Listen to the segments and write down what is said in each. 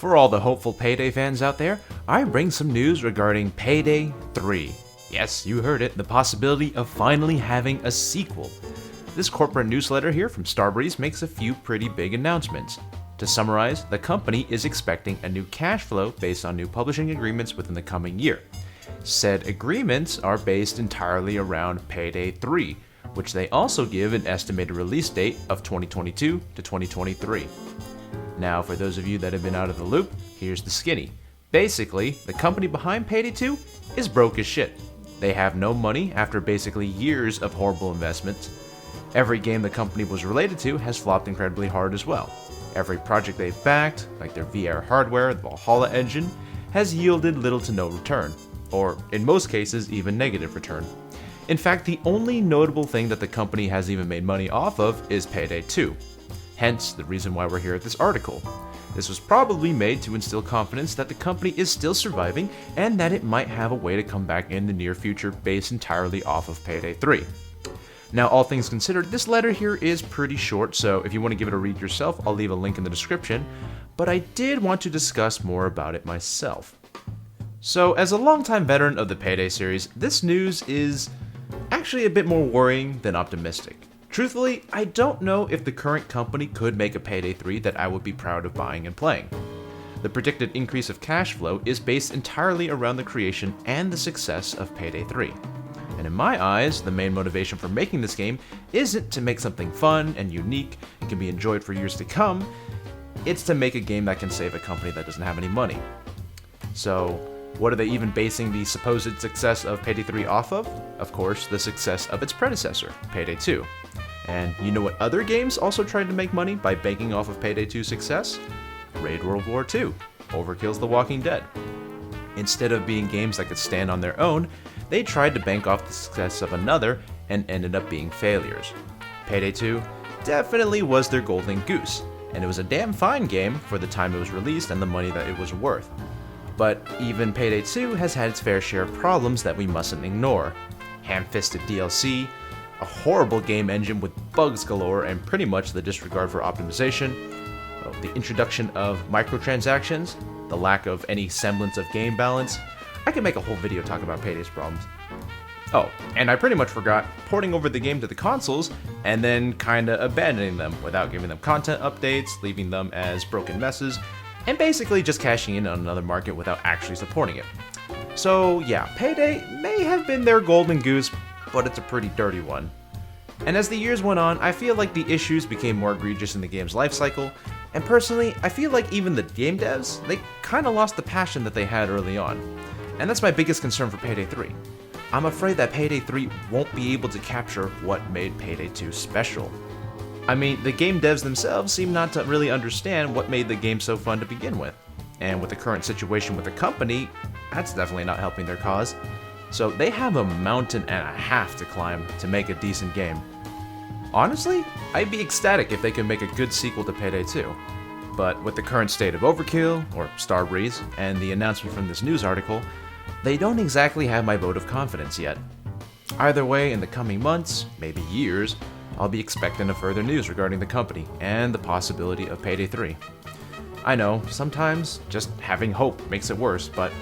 For all the hopeful Payday fans out there, I bring some news regarding Payday 3. Yes, you heard it, the possibility of finally having a sequel. This corporate newsletter here from Starbreeze makes a few pretty big announcements. To summarize, the company is expecting a new cash flow based on new publishing agreements within the coming year. Said agreements are based entirely around Payday 3, which they also give an estimated release date of 2022 to 2023. Now, for those of you that have been out of the loop, here's the skinny. Basically, the company behind Payday 2 is broke as shit. They have no money after basically years of horrible investments. Every game the company was related to has flopped incredibly hard as well. Every project they've backed, like their VR hardware, the Valhalla engine, has yielded little to no return, or in most cases, even negative return. In fact, the only notable thing that the company has even made money off of is Payday 2. Hence, the reason why we're here at this article. This was probably made to instill confidence that the company is still surviving and that it might have a way to come back in the near future based entirely off of Payday 3. Now, all things considered, this letter here is pretty short, so if you want to give it a read yourself, I'll leave a link in the description, but I did want to discuss more about it myself. So, as a longtime veteran of the Payday series, this news is actually a bit more worrying than optimistic. Truthfully, I don't know if the current company could make a Payday 3 that I would be proud of buying and playing. The predicted increase of cash flow is based entirely around the creation and the success of Payday 3. And in my eyes, the main motivation for making this game isn't to make something fun and unique and can be enjoyed for years to come, it's to make a game that can save a company that doesn't have any money. So, what are they even basing the supposed success of Payday 3 off of? Of course, the success of its predecessor, Payday 2. And you know what other games also tried to make money by banking off of Payday 2's success? Raid World War II, Overkill's The Walking Dead. Instead of being games that could stand on their own, they tried to bank off the success of another and ended up being failures. Payday 2 definitely was their golden goose, and it was a damn fine game for the time it was released and the money that it was worth. But even Payday 2 has had its fair share of problems that we mustn't ignore. Ham-fisted DLC, a horrible game engine with bugs galore and pretty much the disregard for optimization, the introduction of microtransactions, the lack of any semblance of game balance. I could make a whole video talking about Payday's problems. Oh, and I pretty much forgot porting over the game to the consoles and then kinda abandoning them without giving them content updates, leaving them as broken messes, and basically just cashing in on another market without actually supporting it. So yeah, Payday may have been their golden goose, but it's a pretty dirty one. And as the years went on, I feel like the issues became more egregious in the game's lifecycle, and personally, I feel like even the game devs, they kinda lost the passion that they had early on. And that's my biggest concern for Payday 3. I'm afraid that Payday 3 won't be able to capture what made Payday 2 special. I mean, the game devs themselves seem not to really understand what made the game so fun to begin with. And with the current situation with the company, that's definitely not helping their cause. So they have a mountain and a half to climb to make a decent game. Honestly, I'd be ecstatic if they could make a good sequel to Payday 2. But with the current state of Overkill, or Starbreeze, and the announcement from this news article, they don't exactly have my vote of confidence yet. Either way, in the coming months, maybe years, I'll be expecting a further news regarding the company and the possibility of Payday 3. I know, sometimes just having hope makes it worse, but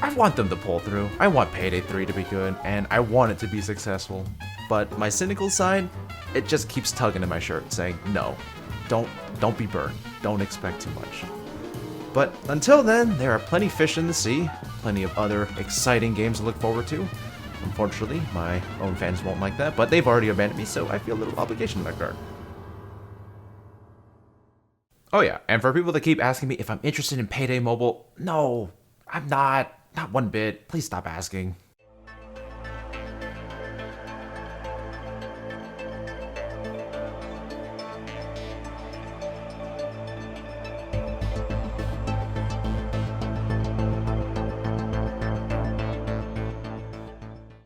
I want them to pull through. I want Payday 3 to be good, and I want it to be successful. But my cynical side, it just keeps tugging at my shirt, saying, no, don't be burned. Don't expect too much. But until then, there are plenty fish in the sea, plenty of other exciting games to look forward to. Unfortunately, my own fans won't like that, but they've already abandoned me, so I feel a little obligation in that regard. Oh yeah, and for people that keep asking me if I'm interested in Payday Mobile, no, I'm not one bit. Please stop asking.